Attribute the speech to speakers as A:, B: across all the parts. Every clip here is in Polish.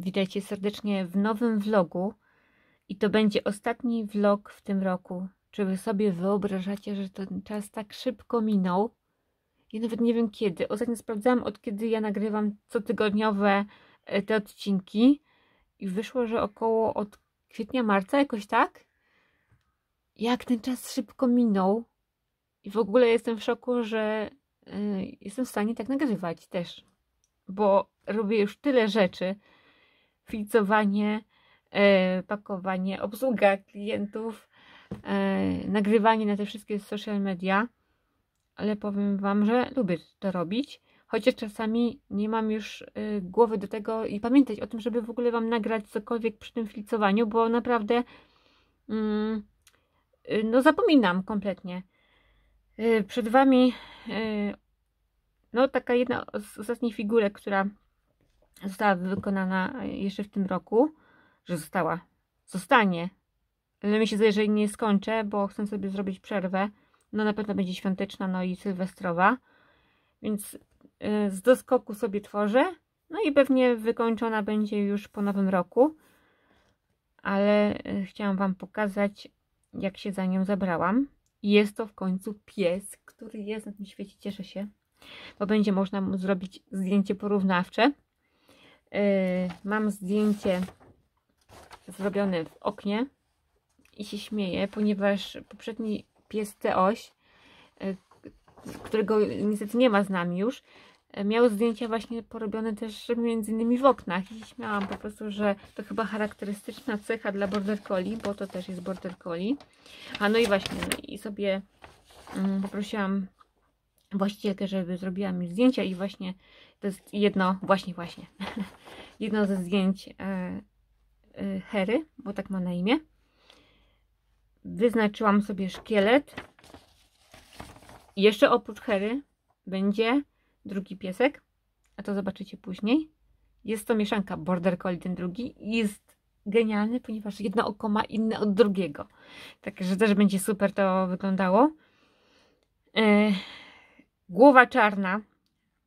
A: Witajcie serdecznie w nowym vlogu i to będzie ostatni vlog w tym roku. Czy wy sobie wyobrażacie, że ten czas tak szybko minął? Ja nawet nie wiem kiedy. Ostatnio sprawdzałam, od kiedy ja nagrywam cotygodniowe te odcinki i wyszło, że około od kwietnia, marca, jakoś tak. Jak ten czas szybko minął i w ogóle jestem w szoku, że jestem w stanie tak nagrywać też, bo robię już tyle rzeczy. Filcowanie, pakowanie, obsługa klientów, nagrywanie na te wszystkie social media, ale powiem wam, że lubię to robić, chociaż czasami nie mam już głowy do tego i pamiętać o tym, żeby w ogóle wam nagrać cokolwiek przy tym filcowaniu, bo naprawdę no zapominam kompletnie. Przed wami no taka jedna z ostatnich figurek, która została wykonana jeszcze w tym roku, że zostanie, ale mi się zdaje, że nie skończę, bo chcę sobie zrobić przerwę. No na pewno będzie świąteczna, no i sylwestrowa, więc z doskoku sobie tworzę, no i pewnie wykończona będzie już po nowym roku, ale chciałam wam pokazać, jak się za nią zabrałam. Jest to w końcu pies, który jest na tym świecie, cieszę się, bo będzie można mu zrobić zdjęcie porównawcze. Mam zdjęcie zrobione w oknie i się śmieję, ponieważ poprzedni pies Teoś, którego niestety nie ma z nami już, miał zdjęcia właśnie porobione też między innymi w oknach i śmiałam po prostu, że to chyba charakterystyczna cecha dla Border Collie, bo to też jest Border Collie. A no i właśnie, no i sobie poprosiłam właścicielkę, żeby zrobiła mi zdjęcia i właśnie to jest jedno, właśnie jedno ze zdjęć Hery, bo tak ma na imię. Wyznaczyłam sobie szkielet. I jeszcze oprócz Hery będzie drugi piesek, a to zobaczycie później. Jest to mieszanka Border Collie, ten drugi. Jest genialny, ponieważ jedno oko ma inne od drugiego. Także też będzie super to wyglądało. Głowa czarna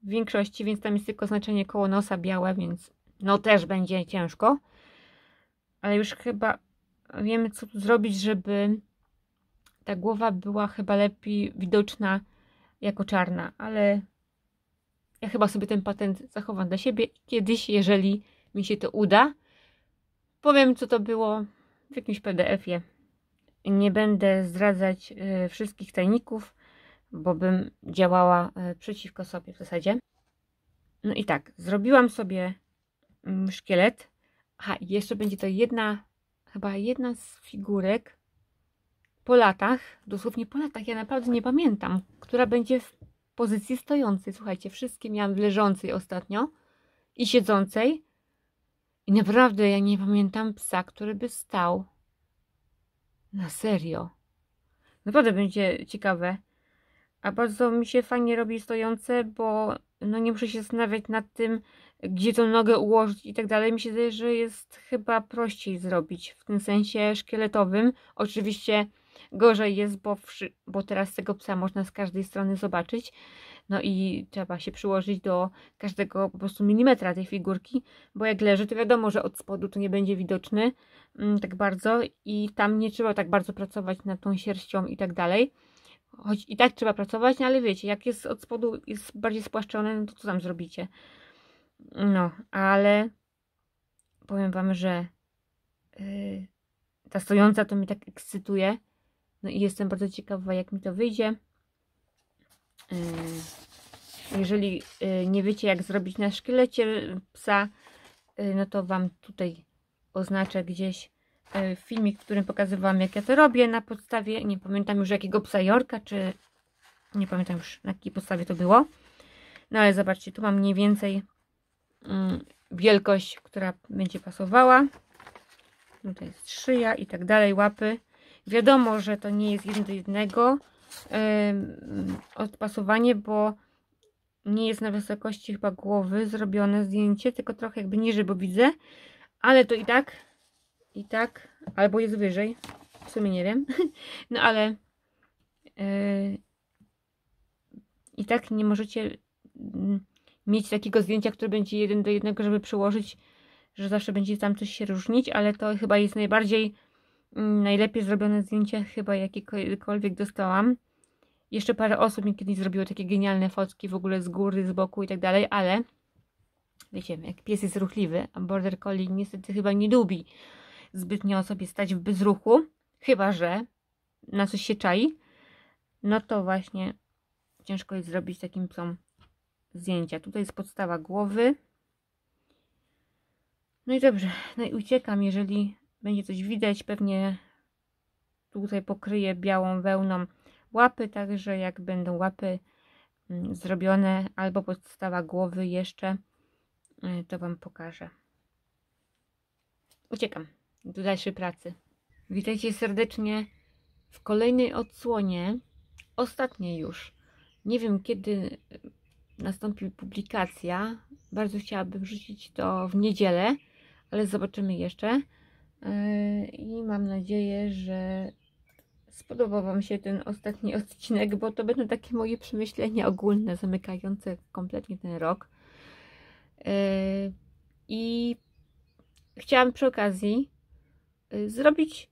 A: w większości, więc tam jest tylko znaczenie koło nosa białe, więc no też będzie ciężko. Ale już chyba wiemy, co tu zrobić, żeby ta głowa była chyba lepiej widoczna jako czarna, ale ja chyba sobie ten patent zachowam dla siebie. Kiedyś, jeżeli mi się to uda, powiem, co to było w jakimś PDF-ie. Nie będę zdradzać wszystkich tajników, bo bym działała przeciwko sobie w zasadzie. No i tak, zrobiłam sobie szkielet. Aha, i jeszcze będzie to chyba jedna z figurek po latach, dosłownie po latach, ja naprawdę nie pamiętam, która będzie w pozycji stojącej. Słuchajcie, wszystkie miałam w leżącej ostatnio i siedzącej. I naprawdę ja nie pamiętam psa, który by stał. Na serio. Naprawdę będzie ciekawe. A bardzo mi się fajnie robi stojące, bo no nie muszę się zastanawiać nad tym, gdzie tą nogę ułożyć i tak dalej. Mi się zdaje, że jest chyba prościej zrobić w tym sensie szkieletowym. Oczywiście gorzej jest, bo teraz tego psa można z każdej strony zobaczyć. No i trzeba się przyłożyć do każdego po prostu milimetra tej figurki, bo jak leży, to wiadomo, że od spodu to nie będzie widoczny tak bardzo i tam nie trzeba tak bardzo pracować nad tą sierścią i tak dalej. Choć i tak trzeba pracować, no ale wiecie, jak jest od spodu jest bardziej spłaszczone, no to co tam zrobicie? No, ale powiem wam, że ta stojąca to mnie tak ekscytuje. No i jestem bardzo ciekawa, jak mi to wyjdzie. Jeżeli nie wiecie, jak zrobić na szkielecie psa, no to wam tutaj oznaczę gdzieś filmik, w którym pokazywałam, jak ja to robię na podstawie, nie pamiętam już jakiego psa Yorka, czy nie pamiętam już na jakiej podstawie to było. No ale zobaczcie, tu mam mniej więcej wielkość, która będzie pasowała. Tutaj jest szyja i tak dalej, łapy. Wiadomo, że to nie jest 1 do 1 odpasowanie, bo nie jest na wysokości chyba głowy zrobione zdjęcie, tylko trochę jakby niżej, bo widzę, ale to i tak, albo jest wyżej, w sumie nie wiem, no ale i tak nie możecie mieć takiego zdjęcia, które będzie 1 do 1, żeby przełożyć że zawsze będzie tam coś się różnić, ale to chyba jest najlepiej zrobione zdjęcie chyba jakiekolwiek dostałam. Jeszcze parę osób mi kiedyś zrobiło takie genialne fotki w ogóle z góry, z boku i tak dalej, ale wiecie, jak pies jest ruchliwy, a Border Collie niestety chyba nie lubi zbytnio sobie stać w bezruchu, chyba że na coś się czai, no to właśnie ciężko jest zrobić takim psom zdjęcia. Tutaj jest podstawa głowy. No i dobrze, no i uciekam, jeżeli będzie coś widać, pewnie tutaj pokryję białą wełną łapy, także jak będą łapy zrobione, albo podstawa głowy jeszcze, to Wam pokażę. Uciekam do dalszej pracy. Witajcie serdecznie w kolejnej odsłonie, ostatniej już. Nie wiem, kiedy nastąpi publikacja. Bardzo chciałabym wrzucić to w niedzielę, ale zobaczymy jeszcze. I mam nadzieję, że spodobał Wam się ten ostatni odcinek, bo to będą takie moje przemyślenia ogólne, zamykające kompletnie ten rok. I chciałam przy okazji zrobić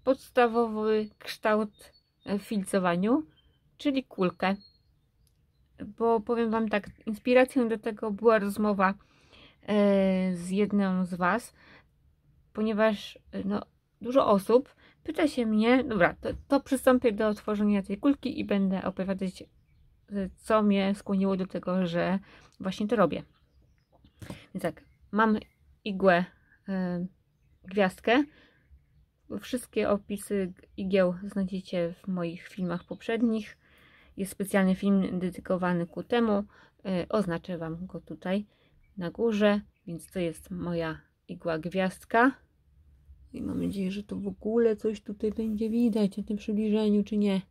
A: podstawowy kształt w filcowaniu, czyli kulkę. Bo powiem Wam tak, inspiracją do tego była rozmowa z jedną z Was, ponieważ no, dużo osób pyta się mnie, dobra, to przystąpię do tworzenia tej kulki i będę opowiadać, co mnie skłoniło do tego, że właśnie to robię. Więc tak, mam igłę, gwiazdkę. Wszystkie opisy igieł znajdziecie w moich filmach poprzednich. Jest specjalny film dedykowany ku temu. Oznaczę Wam go tutaj na górze, więc to jest moja igła gwiazdka. I mam nadzieję, że to w ogóle coś tutaj będzie widać na tym przybliżeniu, czy nie.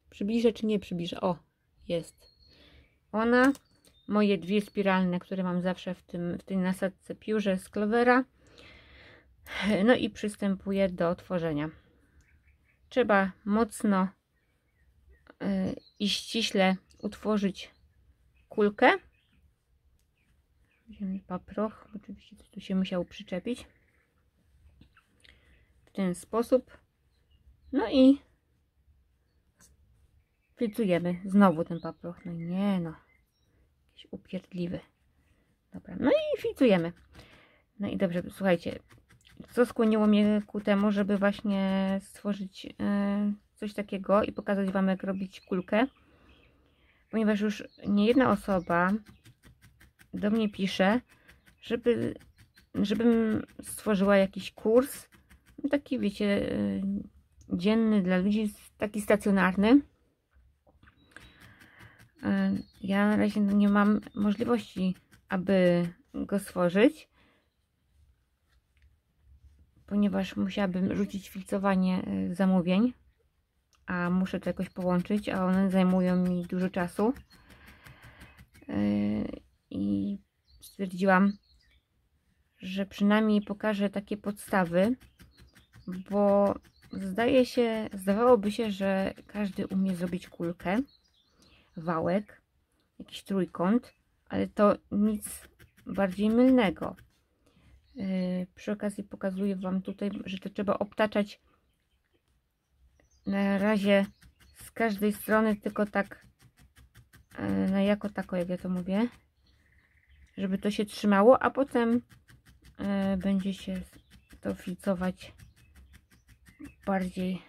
A: Przybliżę, czy nie przybliżę. O, jest. Ona, moje dwie spiralne, które mam zawsze w tej nasadce piórze z Clovera. No i przystępuję do tworzenia. Trzeba mocno i ściśle utworzyć kulkę. Weźmiemy paproch, oczywiście tu się musiał przyczepić. W ten sposób. No i filtrujemy znowu ten paproch. No nie no, jakiś upierdliwy. Dobra, no i filtrujemy. No i dobrze, słuchajcie, co skłoniło mnie ku temu, żeby właśnie stworzyć coś takiego i pokazać Wam, jak robić kulkę, ponieważ już nie jedna osoba do mnie pisze, żebym stworzyła jakiś kurs, taki wiecie, dzienny dla ludzi, taki stacjonarny. Ja na razie nie mam możliwości, aby go stworzyć, ponieważ musiałabym rzucić filcowanie zamówień, a muszę to jakoś połączyć, a one zajmują mi dużo czasu. I stwierdziłam, że przynajmniej pokażę takie podstawy, bo zdawałoby się, że każdy umie zrobić kulkę, wałek, jakiś trójkąt, ale to nic bardziej mylnego. Przy okazji pokazuję Wam tutaj, że to trzeba obtaczać na razie z każdej strony, tylko tak jako tako, jak ja to mówię, żeby to się trzymało, a potem będzie się to filcować bardziej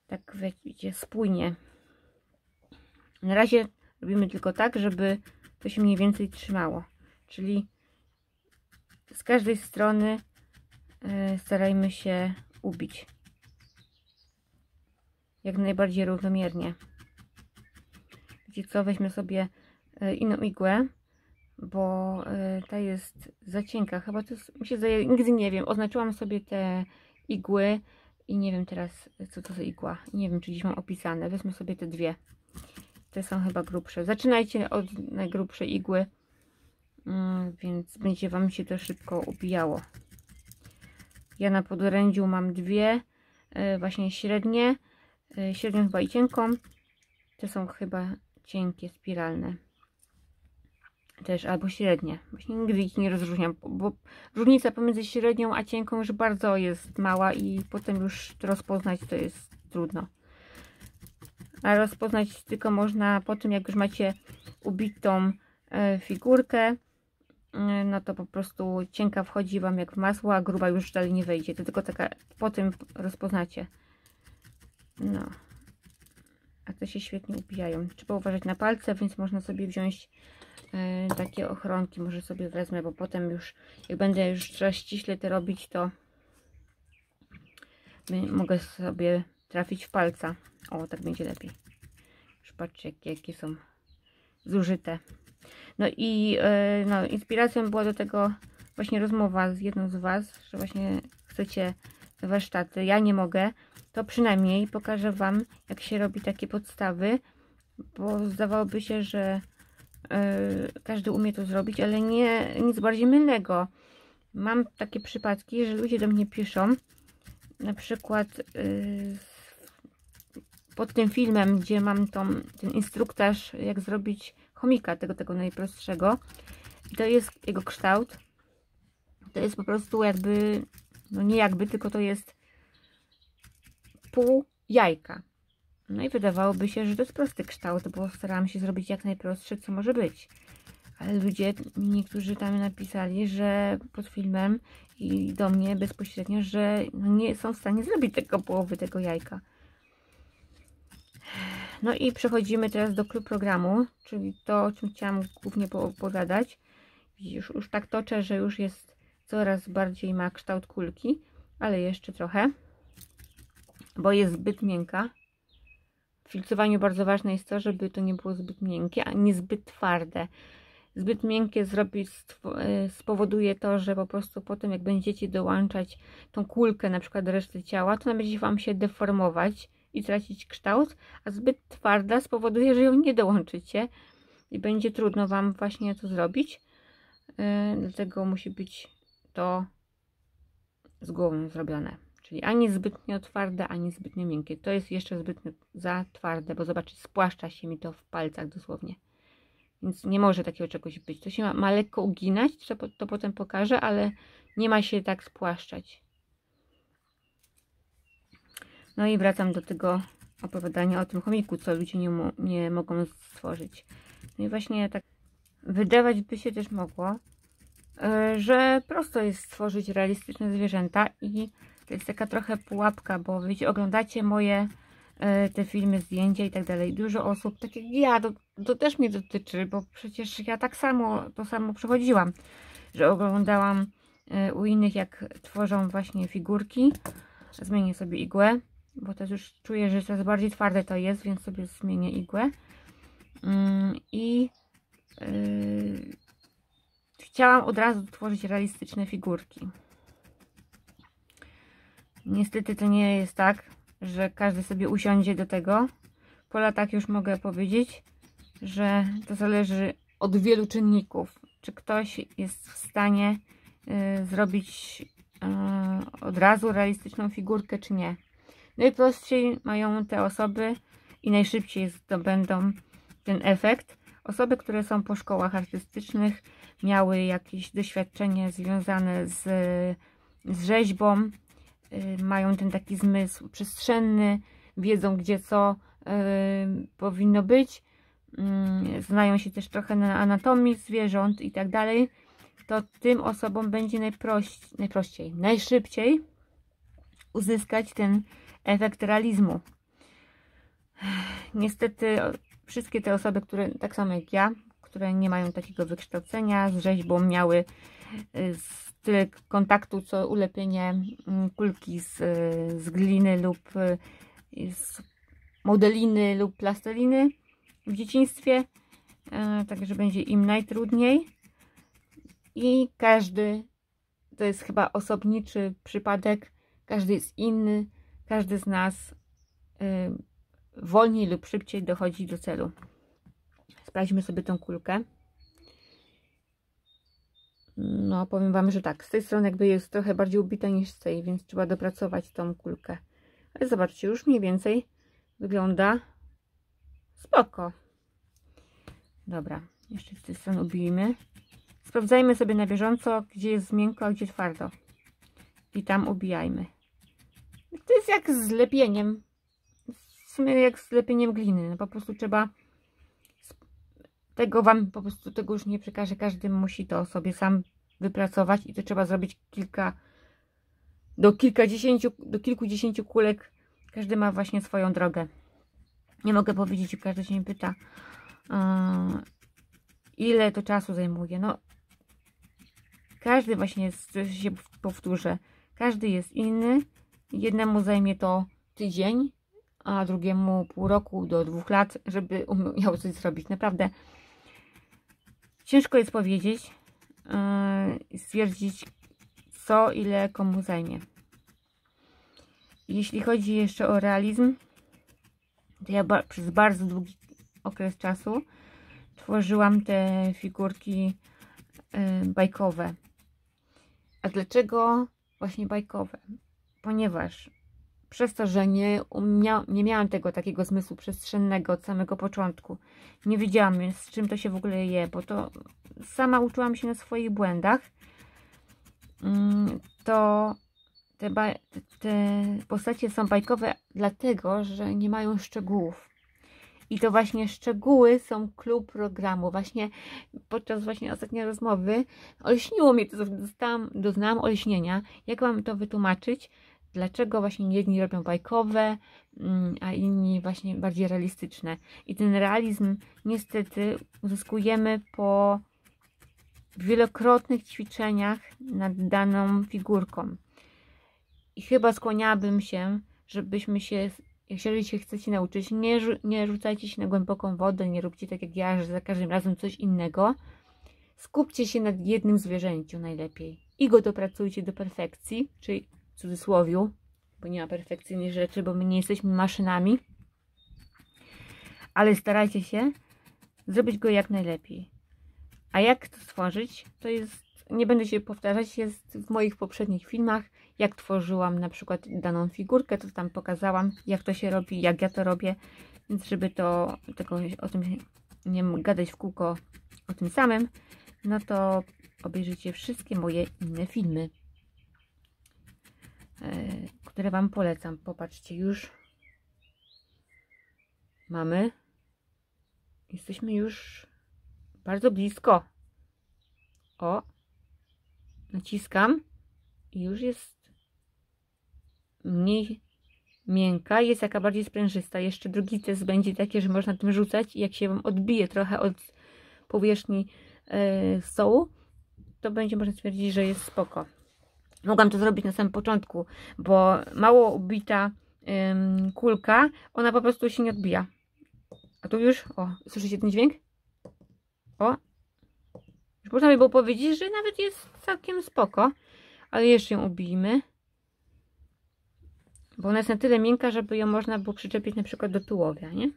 A: tak, wiecie, spójnie. Na razie robimy tylko tak, żeby to się mniej więcej trzymało, czyli z każdej strony starajmy się ubić jak najbardziej równomiernie. Wiecie co, weźmy sobie inną igłę, bo ta jest za cienka, chyba to jest, mi się zdaje, nigdy nie wiem, oznaczyłam sobie te igły i nie wiem teraz, co to za igła, nie wiem, czy gdzieś mam opisane. Weźmy sobie te dwie, te są chyba grubsze. Zaczynajcie od najgrubszej igły, więc będzie Wam się to szybko ubijało. Ja na podorędziu mam dwie, właśnie średnią chyba i cienką. Te są chyba cienkie, spiralne. też, albo średnie. Właśnie nigdy ich nie rozróżniam, bo różnica pomiędzy średnią a cienką już bardzo jest mała i potem już to rozpoznać to jest trudno. A rozpoznać tylko można po tym, jak już macie ubitą figurkę, no to po prostu cienka wchodzi Wam jak w masło, a gruba już dalej nie wejdzie. To tylko taka, po tym rozpoznacie. No. A te się świetnie ubijają. Trzeba uważać na palce, więc można sobie wziąć takie ochronki. Może sobie wezmę, bo potem już, jak będę już coraz ściśle to robić, to mogę sobie trafić w palca. O, tak będzie lepiej. Już patrzcie, jakie są zużyte. No i no, inspiracją była do tego właśnie rozmowa z jedną z Was, że właśnie chcecie warsztaty. Ja nie mogę, to przynajmniej pokażę Wam, jak się robi takie podstawy, bo zdawałoby się, że każdy umie to zrobić, ale nie nic bardziej mylnego. Mam takie przypadki, że ludzie do mnie piszą, na przykład pod tym filmem, gdzie mam ten instruktaż, jak zrobić chomika, tego najprostszego. I to jest jego kształt. To jest po prostu jakby, no nie jakby, tylko to jest pół jajka. No i wydawałoby się, że to jest prosty kształt, bo starałam się zrobić jak najprostsze, co może być. Ale ludzie, niektórzy tam napisali, że pod filmem i do mnie bezpośrednio, że no nie są w stanie zrobić tego połowy tego jajka. No i przechodzimy teraz do clue programu, czyli to, o czym chciałam głównie opowiadać. Widzisz, już tak toczę, że już jest coraz bardziej ma kształt kulki, ale jeszcze trochę, bo jest zbyt miękka. W filcowaniu bardzo ważne jest to, żeby to nie było zbyt miękkie, a nie zbyt twarde. Zbyt miękkie spowoduje to, że po prostu potem jak będziecie dołączać tą kulkę na przykład do reszty ciała, to ona będzie Wam się deformować i tracić kształt, a zbyt twarda spowoduje, że ją nie dołączycie i będzie trudno Wam właśnie to zrobić. Dlatego musi być to z głową zrobione. Czyli ani zbytnio twarde, ani zbytnio miękkie. To jest jeszcze zbytnio za twarde, bo zobaczcie, spłaszcza się mi to w palcach dosłownie. Więc nie może takiego czegoś być. To się ma lekko uginać, to potem pokażę, ale nie ma się tak spłaszczać. No i wracam do tego opowiadania o tym chomiku, co ludzie nie mogą stworzyć. No i właśnie tak wydawać by się też mogło, że prosto jest stworzyć realistyczne zwierzęta i to jest taka trochę pułapka, bo wiecie, oglądacie moje te filmy, zdjęcia i tak dalej. Dużo osób, tak jak ja, to też mnie dotyczy, bo przecież ja tak samo, to samo przechodziłam, że oglądałam u innych, jak tworzą właśnie figurki. Zmienię sobie igłę, bo też już czuję, że coraz bardziej twarde to jest, więc sobie zmienię igłę. Chciałam od razu tworzyć realistyczne figurki. Niestety to nie jest tak, że każdy sobie usiądzie do tego. Po latach już mogę powiedzieć, że to zależy od wielu czynników. Czy ktoś jest w stanie zrobić od razu realistyczną figurkę, czy nie. Najprościej mają te osoby i najszybciej zdobędą ten efekt. Osoby, które są po szkołach artystycznych, miały jakieś doświadczenie związane z rzeźbą, mają ten taki zmysł przestrzenny, wiedzą gdzie co powinno być, znają się też trochę na anatomii zwierząt i tak dalej, to tym osobom będzie najszybciej uzyskać ten efekt realizmu. Niestety wszystkie te osoby, które tak samo jak ja, które nie mają takiego wykształcenia z rzeźbą, miały tyle kontaktu co ulepienie kulki z gliny lub z modeliny lub plasteliny w dzieciństwie, także będzie im najtrudniej i każdy, to jest chyba osobniczy przypadek, każdy jest inny, każdy z nas wolniej lub szybciej dochodzi do celu. Sprawdźmy sobie tą kulkę. No, powiem Wam, że tak, z tej strony jakby jest trochę bardziej ubita niż z tej, więc trzeba dopracować tą kulkę. Ale zobaczcie, już mniej więcej wygląda spoko. Dobra, Jeszcze z tej strony ubijmy. Sprawdzajmy sobie na bieżąco, gdzie jest miękko, a gdzie twardo. I tam ubijajmy. To jest jak z lepieniem. W sumie jak z lepieniem gliny. No po prostu trzeba... Tego wam po prostu tego już nie przekażę. Każdy musi to sobie sam wypracować. I to trzeba zrobić do kilkudziesięciu kulek. Każdy ma właśnie swoją drogę. Nie mogę powiedzieć, każdy się mnie pyta, ile to czasu zajmuje. No, każdy właśnie się powtórzę. Każdy jest inny. Jednemu zajmie to tydzień, a drugiemu pół roku do 2 lat, żeby umiał coś zrobić. Naprawdę ciężko jest powiedzieć i stwierdzić, co ile komu zajmie. Jeśli chodzi jeszcze o realizm, to ja przez bardzo długi okres czasu tworzyłam te figurki bajkowe. A dlaczego właśnie bajkowe? Ponieważ przez to, że nie miałam tego takiego zmysłu przestrzennego od samego początku, nie wiedziałam, z czym to się w ogóle je, bo to sama uczyłam się na swoich błędach, to te postacie są bajkowe dlatego, że nie mają szczegółów. I to właśnie szczegóły są clue programu. Właśnie podczas właśnie ostatniej rozmowy olśniło mnie to, doznałam olśnienia. Jak mam to wytłumaczyć? Dlaczego właśnie jedni robią bajkowe, a inni właśnie bardziej realistyczne. I ten realizm niestety uzyskujemy po wielokrotnych ćwiczeniach nad daną figurką. I chyba skłaniałabym się, żebyśmy się, jeżeli się chcecie nauczyć, nie rzucajcie się na głęboką wodę, nie róbcie tak jak ja, że za każdym razem coś innego. Skupcie się nad jednym zwierzęciu najlepiej i go dopracujcie do perfekcji, czyli w cudzysłowiu, bo nie ma perfekcyjnych rzeczy, bo my nie jesteśmy maszynami, ale starajcie się zrobić go jak najlepiej. A jak to stworzyć, to jest, nie będę się powtarzać, jest w moich poprzednich filmach. Jak tworzyłam na przykład daną figurkę, to tam pokazałam, jak to się robi, jak ja to robię. Więc żeby o tym nie gadać w kółko o tym samym, no to obejrzyjcie wszystkie moje inne filmy, które wam polecam. Popatrzcie, już mamy. Jesteśmy już bardzo blisko. O, naciskam i już jest mniej miękka, jest jaka bardziej sprężysta. Jeszcze drugi test będzie taki, że można tym rzucać i jak się wam odbije trochę od powierzchni stołu, to będzie można stwierdzić, że jest spoko. Mogłam to zrobić na samym początku, bo mało ubita kulka, ona po prostu się nie odbija. A tu już, o, słyszycie ten dźwięk? O, już można by było powiedzieć, że nawet jest całkiem spoko, ale jeszcze ją ubijmy. Bo ona jest na tyle miękka, żeby ją można było przyczepić na przykład do tułowia, nie?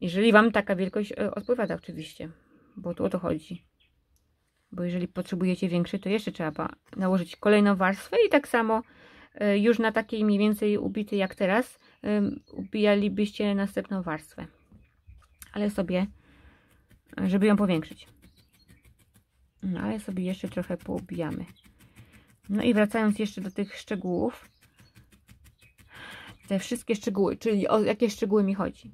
A: Jeżeli wam taka wielkość odpowiada oczywiście, bo tu o to chodzi. Bo jeżeli potrzebujecie większy, to jeszcze trzeba nałożyć kolejną warstwę i tak samo już na takiej mniej więcej ubitej jak teraz ubijalibyście następną warstwę. Ale sobie, żeby ją powiększyć. No ale sobie jeszcze trochę poubijamy. No i wracając jeszcze do tych szczegółów. Te wszystkie szczegóły, czyli o jakie szczegóły mi chodzi?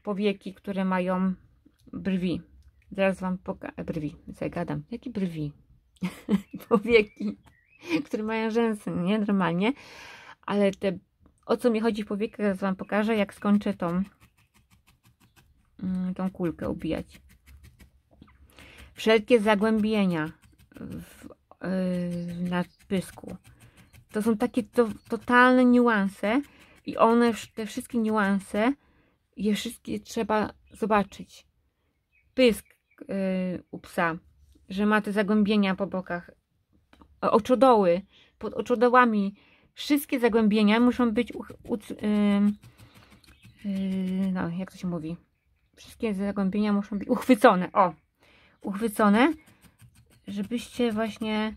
A: Powieki, które mają brwi. Zaraz wam pokażę. Brwi, co ja gadam? Jakie brwi? Powieki, które mają rzęsy, nie? Normalnie. Ale o co mi chodzi w powiekach, zaraz wam pokażę, jak skończę tą kulkę ubijać. Wszelkie zagłębienia na pysku. To są takie totalne niuanse i one, te wszystkie niuanse, je wszystkie trzeba zobaczyć. Pysk u psa, że ma te zagłębienia po bokach, oczodoły, pod oczodołami, wszystkie zagłębienia muszą być no, jak to się mówi? Wszystkie zagłębienia muszą być uchwycone, uchwycone, żebyście właśnie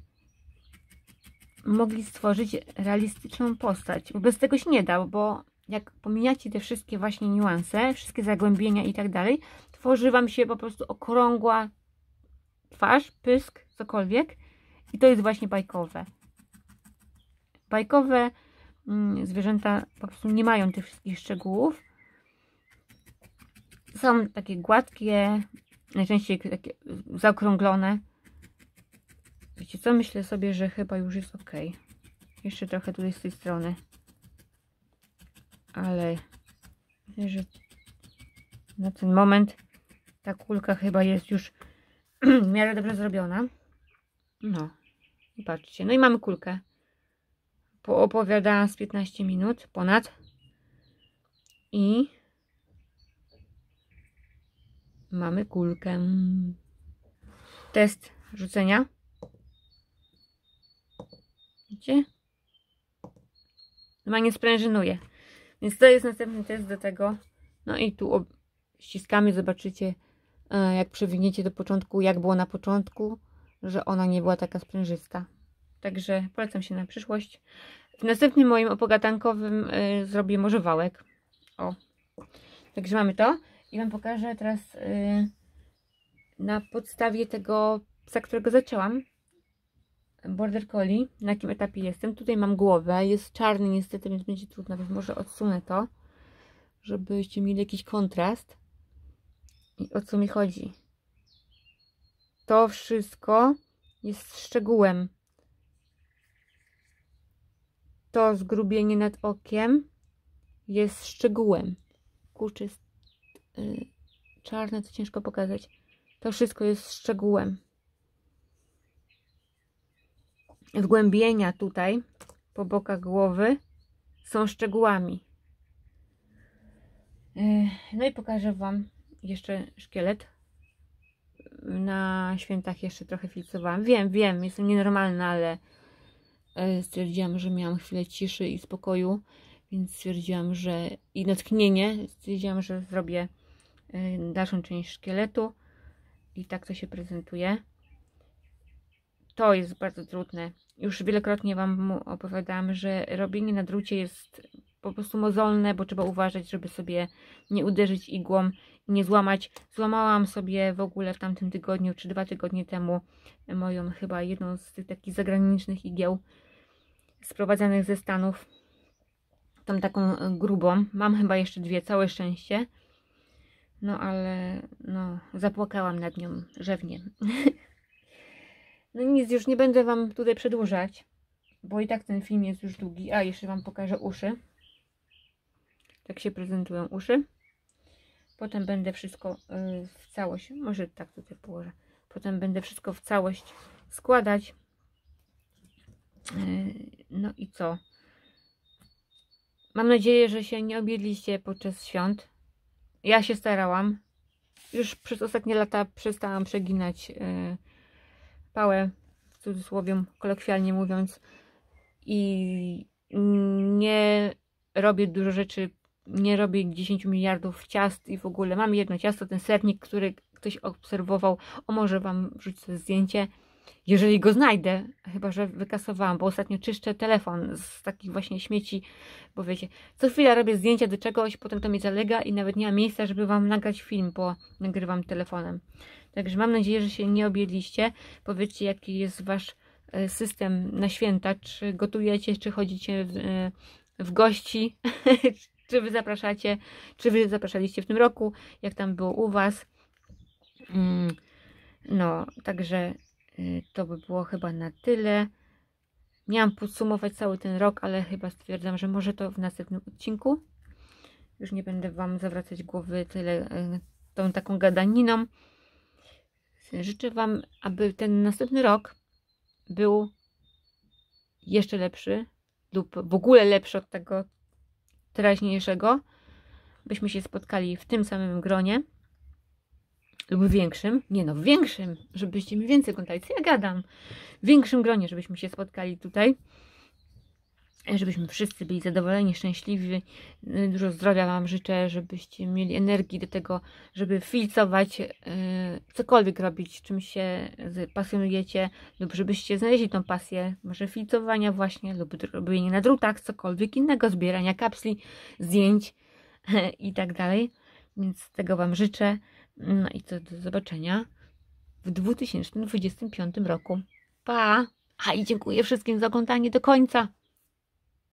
A: mogli stworzyć realistyczną postać, bo bez tego się nie da, bo jak pomijacie te wszystkie właśnie niuanse, wszystkie zagłębienia i tak dalej, to tworzy Wam się po prostu okrągła twarz, pysk, cokolwiek. I to jest właśnie bajkowe. Bajkowe zwierzęta po prostu nie mają tych wszystkich szczegółów. Są takie gładkie, najczęściej takie zaokrąglone. Wiecie co? Myślę sobie, że chyba już jest ok. Jeszcze trochę tutaj z tej strony. Ale myślę, że na ten moment ta kulka chyba jest już w miarę dobrze zrobiona. No. I patrzcie. No i mamy kulkę. Poopowiadałam z 15 minut ponad. I mamy kulkę. Test rzucenia. Widzicie? Normalnie sprężynuje. Więc to jest następny test do tego. No i tu ściskamy, zobaczycie, jak przewiniecie do początku, jak było na początku, że ona nie była taka sprężysta. Także polecam się na przyszłość. W następnym moim opogatankowym zrobię może wałek. O. Także mamy to. I Wam pokażę teraz na podstawie tego psa, którego zaczęłam. Border Collie. Na jakim etapie jestem. Tutaj mam głowę. Jest czarny niestety, więc będzie trudno, więc może odsunę to, żebyście mieli jakiś kontrast. I o co mi chodzi? To wszystko jest szczegółem. To zgrubienie nad okiem jest szczegółem. Kurczę, jest czarne, to ciężko pokazać. To wszystko jest szczegółem. Wgłębienia tutaj po bokach głowy są szczegółami. No i pokażę Wam jeszcze szkielet. Na świętach jeszcze trochę filcowałam. Wiem, jestem nienormalna, ale stwierdziłam, że miałam chwilę ciszy i spokoju, więc stwierdziłam, że i natchnienie, stwierdziłam, że zrobię dalszą część szkieletu i tak to się prezentuje. To jest bardzo trudne. Już wielokrotnie Wam opowiadałam, że robienie na drucie jest po prostu mozolne, bo trzeba uważać, żeby sobie nie uderzyć igłą i nie złamać. Złamałam sobie w ogóle w tamtym tygodniu, czy 2 tygodnie temu, moją chyba jedną z tych takich zagranicznych igieł sprowadzanych ze Stanów. Tą taką grubą. Mam chyba jeszcze 2, całe szczęście. No ale no, zapłakałam nad nią rzewnie. No nic, już nie będę Wam tutaj przedłużać, bo i tak ten film jest już długi. A, jeszcze Wam pokażę uszy. Tak się prezentują uszy. Potem będę wszystko w całość, może tak tutaj położę. Potem będę wszystko w całość składać. No i co? Mam nadzieję, że się nie objedliście podczas świąt. Ja się starałam. Już przez ostatnie lata przestałam przeginać pałę, w cudzysłowie, kolokwialnie mówiąc, i nie robię dużo rzeczy, nie robię 10 miliardów ciast i w ogóle. Mam jedno ciasto, ten sernik, który ktoś obserwował. O, może Wam wrzucę zdjęcie, jeżeli go znajdę, chyba że wykasowałam, bo ostatnio czyszczę telefon z takich właśnie śmieci, bo wiecie, co chwila robię zdjęcia do czegoś, potem to mi zalega i nawet nie ma miejsca, żeby Wam nagrać film, bo nagrywam telefonem. Także mam nadzieję, że się nie objedliście. Powiedzcie, jaki jest Wasz system na święta, czy gotujecie, czy chodzicie w gości, czy Wy zapraszacie, czy Wy zapraszaliście w tym roku, jak tam było u Was. No, także to by było chyba na tyle. Miałam podsumować cały ten rok, ale chyba stwierdzam, że może to w następnym odcinku. Już nie będę Wam zawracać głowy tyle tą taką gadaniną. Życzę Wam, aby ten następny rok był jeszcze lepszy lub w ogóle lepszy od tego teraźniejszego. Byśmy się spotkali w tym samym gronie lub większym. Nie no, większym, żebyście mi więcej kontali. Co ja gadam? W większym gronie, żebyśmy się spotkali tutaj. Żebyśmy wszyscy byli zadowoleni, szczęśliwi. Dużo zdrowia Wam życzę, żebyście mieli energii do tego, żeby filcować, cokolwiek robić, czym się pasjonujecie, lub żebyście znaleźli tą pasję, może filcowania właśnie, lub robienia na drutach, cokolwiek innego, zbierania kapsli, zdjęć i tak dalej. Więc tego Wam życzę. No i co, do zobaczenia w 2025 roku. Pa! A i dziękuję wszystkim za oglądanie do końca.